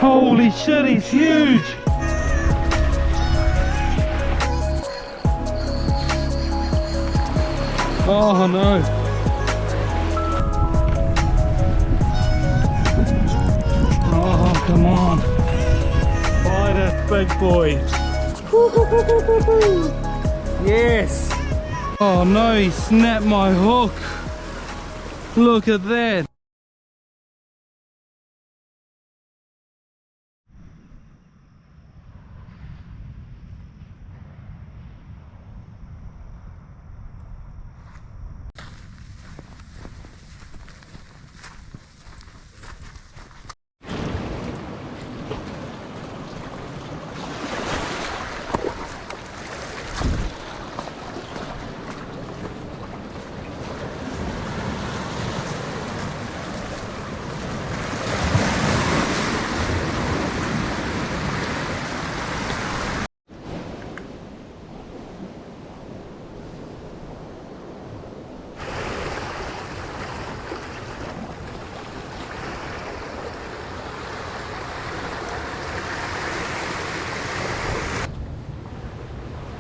Holy shit, he's huge! Oh no! Oh, come on! Bite it, big boy! Yes! Oh no, he snapped my hook! Look at that!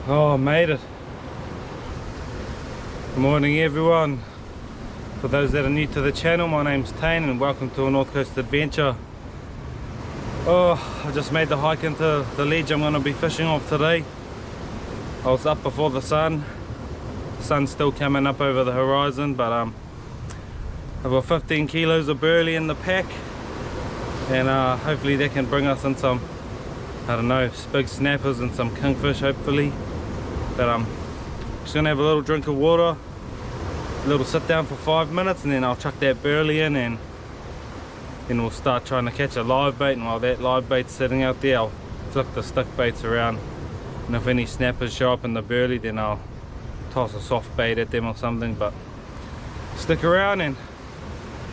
Oh, made it. Good morning everyone. For those that are new to the channel, my name's Tane and welcome to a North Coast adventure. Oh, I just made the hike into the ledge I'm going to be fishing off today. I was up before the sun. The sun's still coming up over the horizon, but I've got 15 kilos of burley in the pack, and hopefully that can bring us in some, I don't know, big snappers and some kingfish hopefully. But I'm just gonna have a little drink of water, a little sit down for 5 minutes, and then I'll chuck that burley in, and then we'll start trying to catch a live bait. And while that live bait's sitting out there, I'll flick the stick baits around, and if any snappers show up in the burley, then I'll toss a soft bait at them or something. But stick around and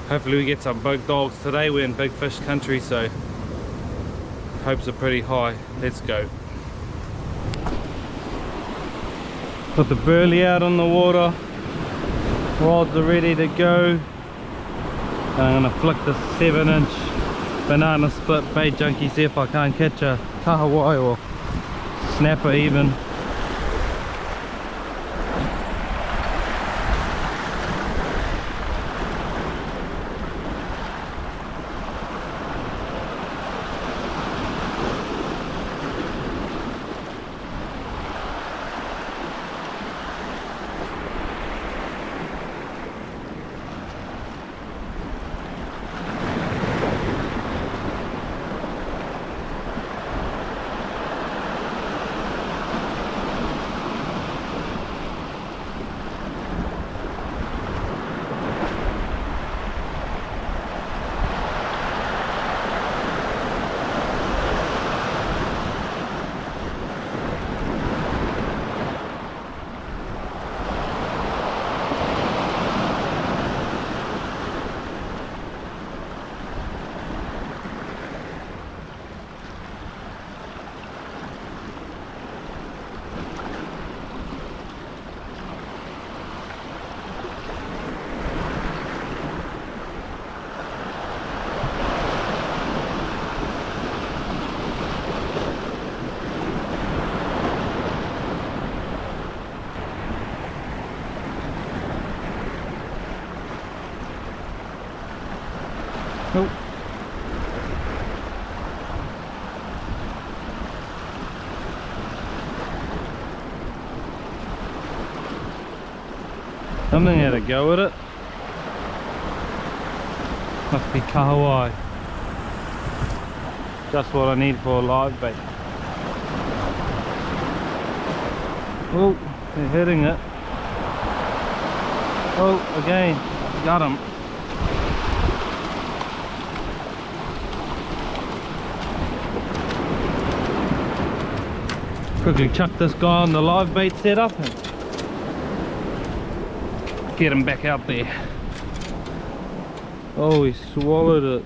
hopefully we get some big dogs today. We're in big fish country, so hopes are pretty high. Let's go. Put the burley out on the water, rods are ready to go, and I'm going to flick the 7-inch banana split bait junkie, see if I can't catch a kahawai or snapper even. Nope. Something had a go with it. Must be kahawai. Just what I need for a live bait. Oh, they're hitting it. Oh, again, got him. Quickly chuck this guy on the live bait setup and get him back out there. Oh, he swallowed it.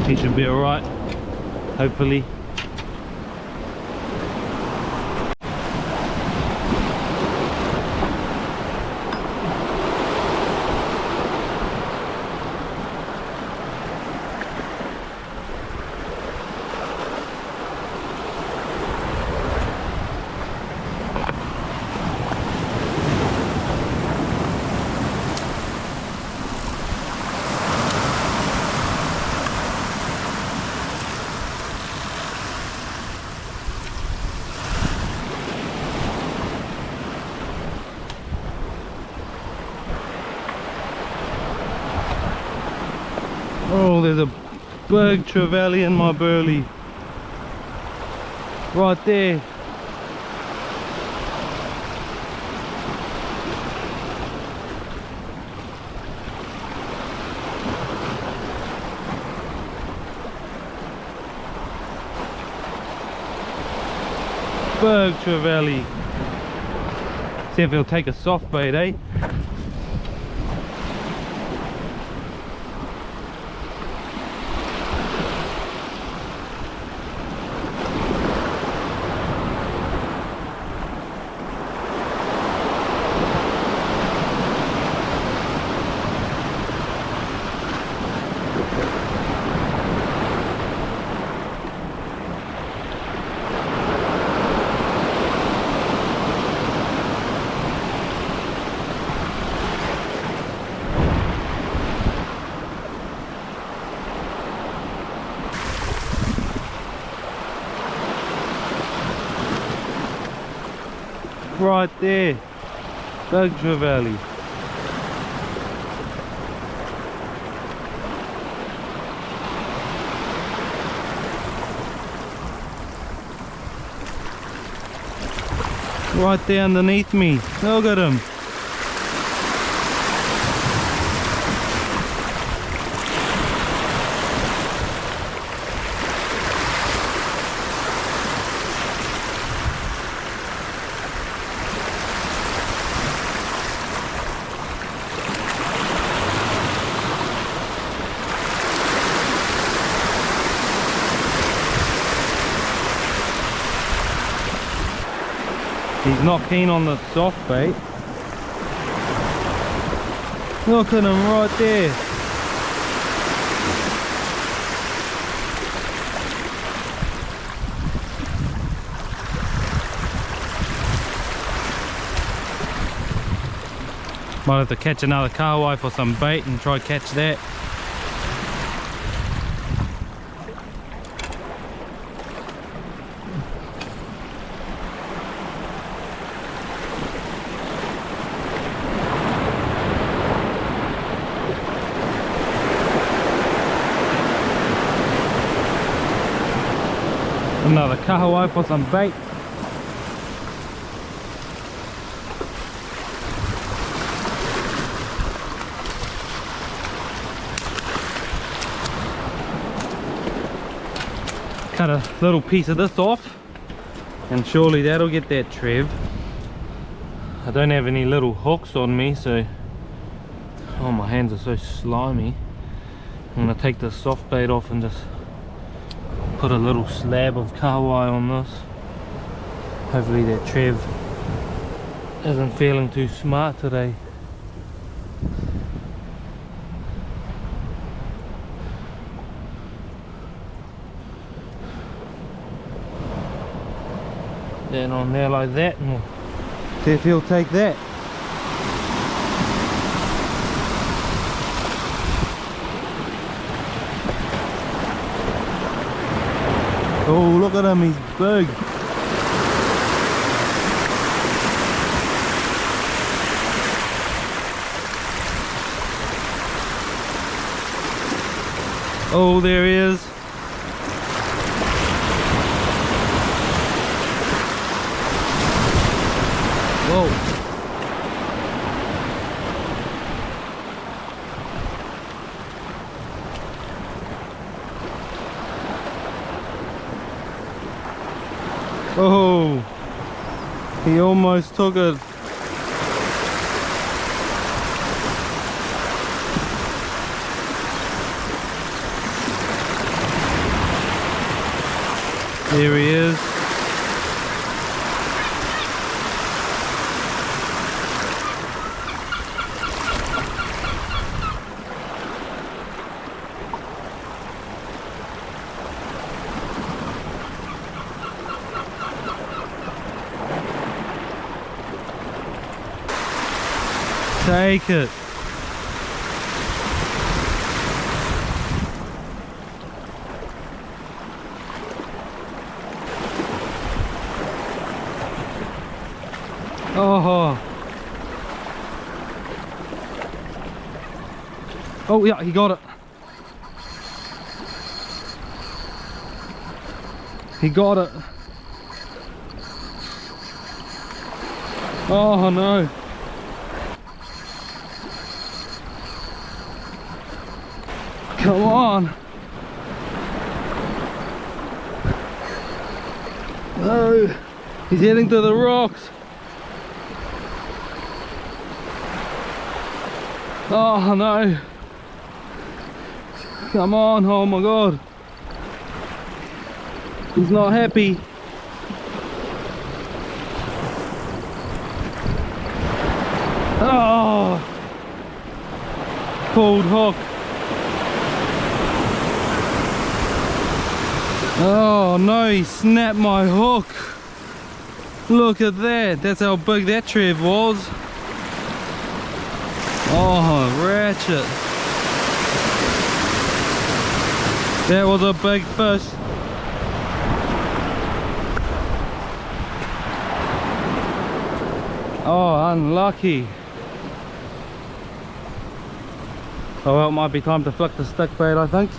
He should be alright. hopefully. Oh, there's a big trevally in my burley. Right there. Big trevally. See if he'll take a soft bait, eh? Right there, big trevally. Right there underneath me, look at him. He's not keen on the soft bait. Look at him right there. Might have to catch another kahawai for some bait and try catch that. Another kahawai for some bait. Cut a little piece of this off and surely that'll get that trev. I don't have any little hooks on me, so oh, my hands are so slimy. I'm going to take this soft bait off and just put a little slab of kahawai on this. Hopefully that trev isn't feeling too smart today. Then on there like that, and we'll see if he'll take that. Oh, look at him, he's big. Oh, there he is. Whoa. Oh, he almost took it. There he is. Take it. Oh. Oh yeah, he got it. He got it. Oh no. Come on. Oh, he's heading to the rocks. Oh no. Come on, oh my god. He's not happy. Oh, pulled hook. Oh no, he snapped my hook. Look at that. That's how big that trev was. Oh, ratchet. That was a big fish. Oh, unlucky. Oh well, it might be time to flick the stick bait, I think.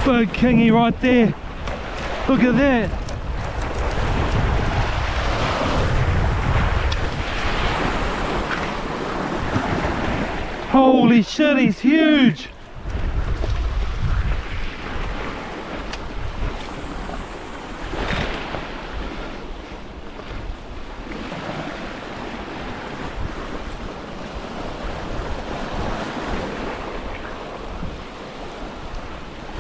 Big kingy right there. Look at that. Holy shit, he's huge.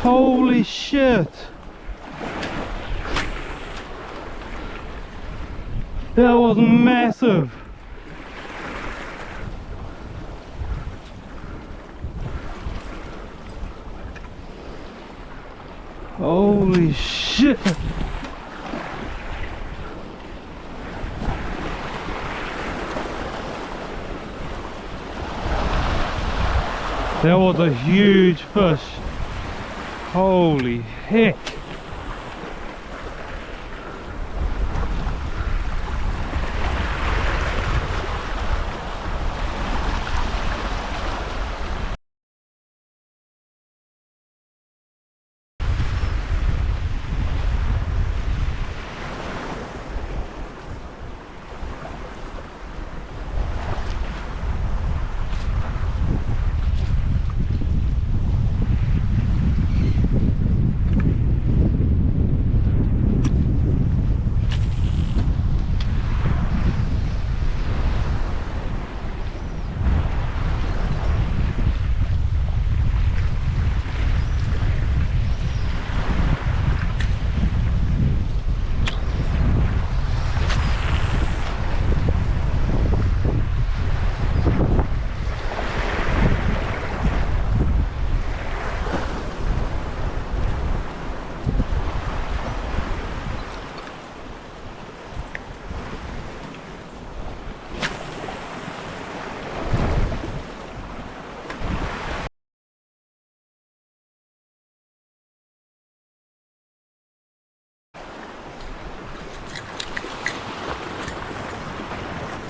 Holy shit! That was massive! Holy shit! That was a huge fish! Holy heck!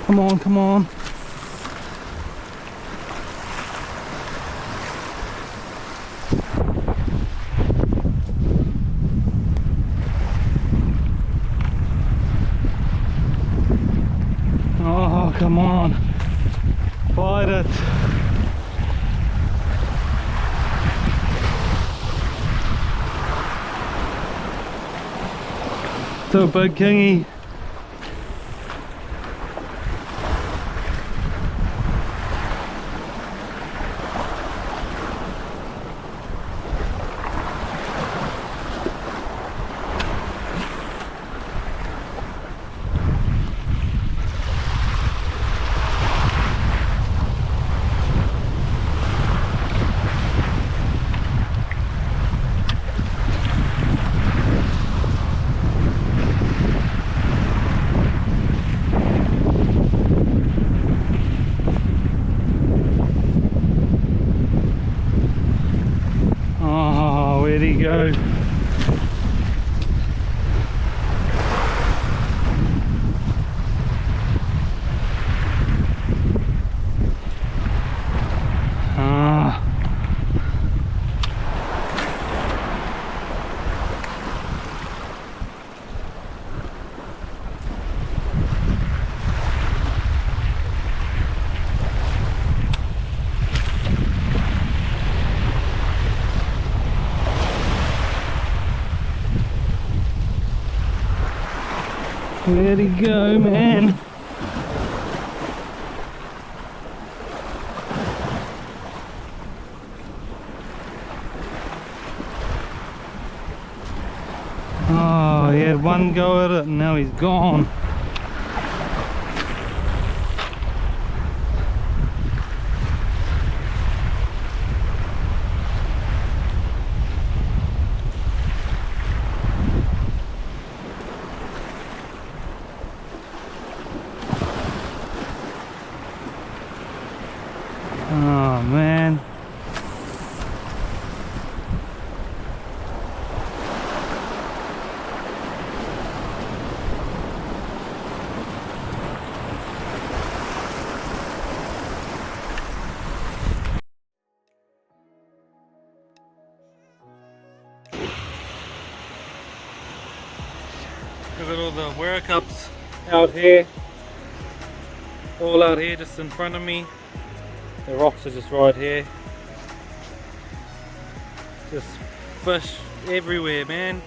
Come on, come on. come on, bite it. So big kingy. Oh, where'd he go? Ah. Where'd he go, man? Oh, he had one go at it and now he's gone. Oh man. Look at all the wear cups out here. All out here just in front of me. The rocks are just right here. Just fish everywhere, man.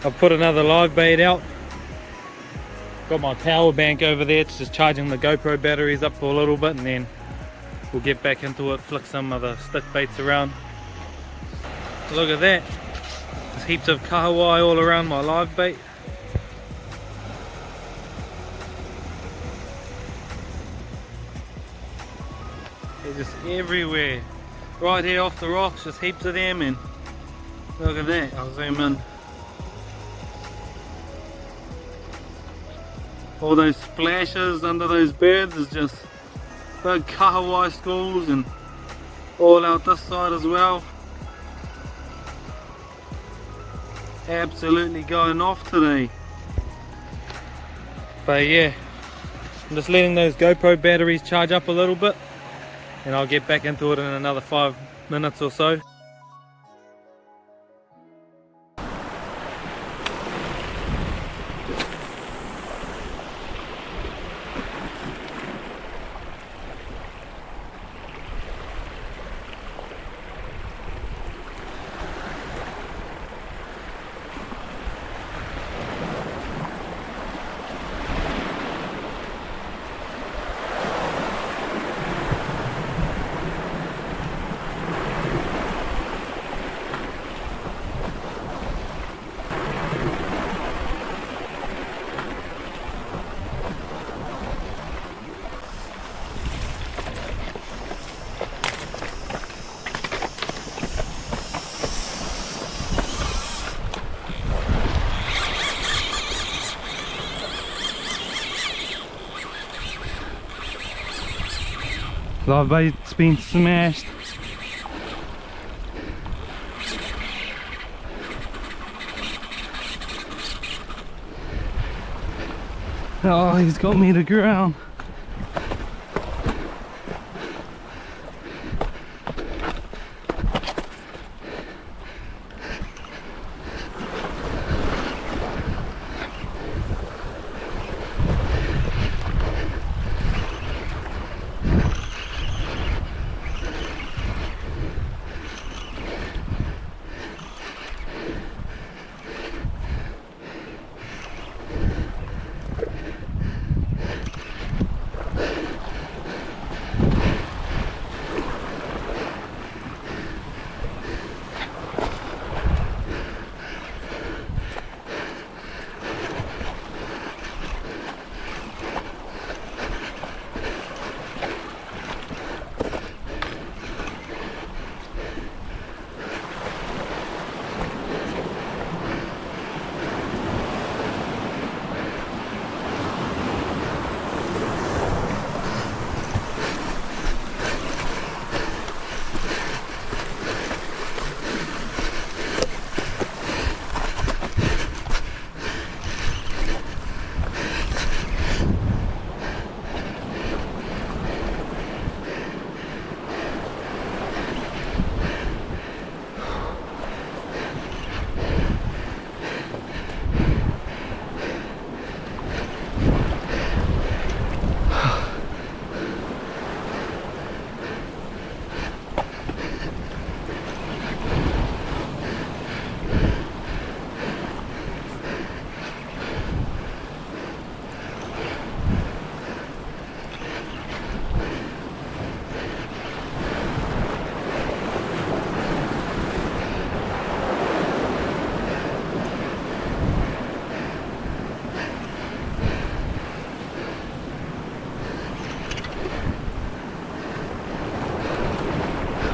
I've put another live bait out. Got my power bank over there. It's just charging the GoPro batteries up for a little bit and then we'll get back into it, flick some of the stick baits around. Look at that. There's heaps of kahawai all around my live bait. They're just everywhere. Right here off the rocks, just heaps of them, and look at that. I'll zoom in. All those splashes under those birds is just big kahawai schools, and all out this side as well. Absolutely going off today. But yeah, I'm just letting those GoPro batteries charge up a little bit and I'll get back into it in another 5 minutes or so. Live bait's been smashed. Oh, he's got me to ground.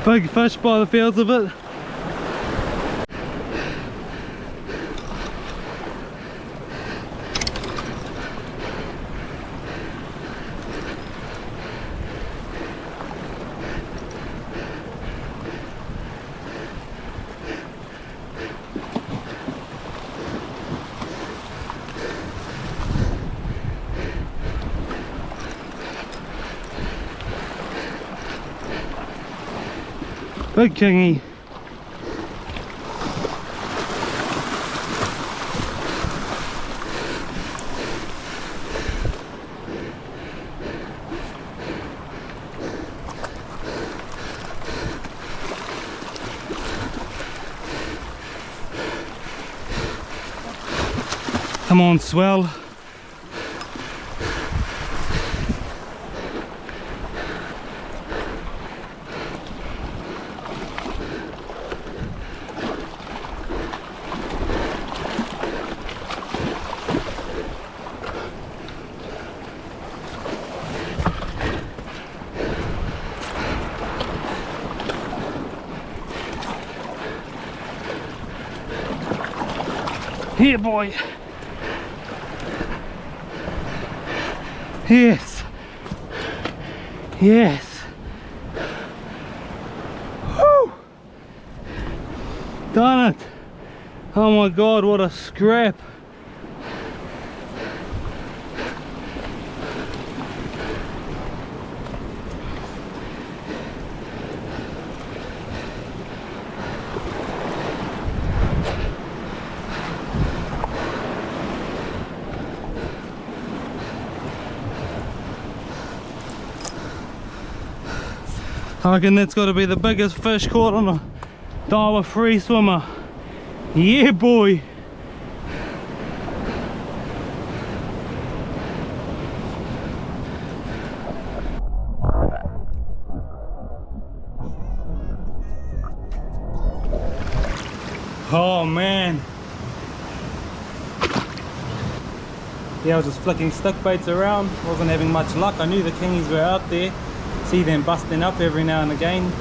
Big fish by the fields of it. Big kingy. Come on, swell. Here, boy. Yes. Yes. Woo. Done it. Oh my God, what a scrap. I reckon that's got to be the biggest fish caught on a Daiwa free swimmer. Yeah, boy. Oh man. Yeah, I was just flicking stick baits around, wasn't having much luck. I knew the kingies were out there. See them busting up every now and again,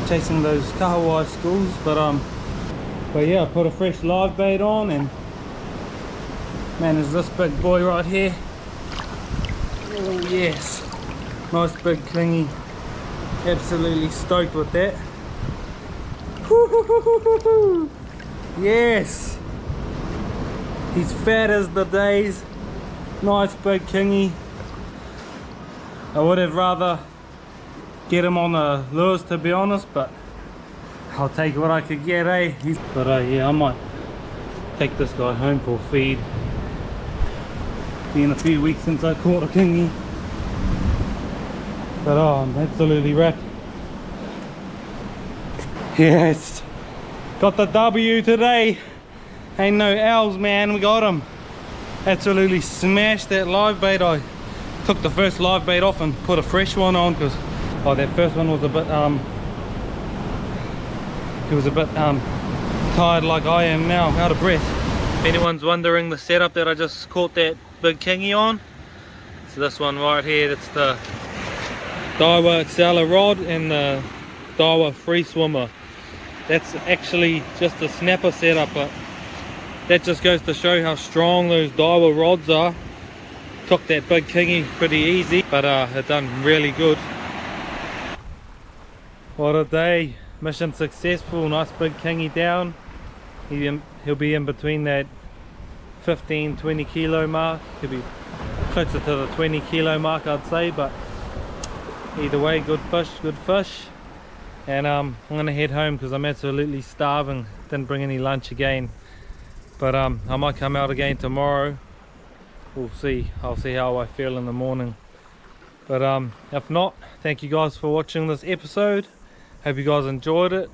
chasing those kahawai schools, but yeah, I put a fresh live bait on, and man, there's this big boy right here. Oh yes, nice big kingy. Absolutely stoked with that. Yes, he's fat as the days. Nice big kingy. I would have rather get him on the lures, to be honest, but I'll take what I could get, eh? But yeah, I might take this guy home for feed. Been a few weeks since I caught a kingy, but oh, I'm absolutely wrapped. Yes, got the W today. Ain't no L's, man, we got him. Absolutely smashed that live bait. I took the first live bait off and put a fresh one on because that first one was a bit tired like I am now, out of breath. If anyone's wondering the setup that I just caught that big kingy on, it's this one right here. It's the Daiwa Acceler rod and the Daiwa free swimmer. That's actually just a snapper setup, but that just goes to show how strong those Daiwa rods are. Took that big kingy pretty easy, but it done really good. What a day. Mission successful. Nice big kingy down. He'll be in between that 15-20 kilo mark. He'll be closer to the 20 kilo mark, I'd say, but either way, good fish. And I'm gonna head home because I'm absolutely starving. Didn't bring any lunch again, but I might come out again tomorrow. We'll see. I'll see how I feel in the morning, but if not, thank you guys for watching this episode. Hope you guys enjoyed it,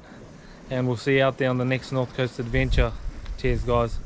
and we'll see you out there on the next North Coast adventure. Cheers guys.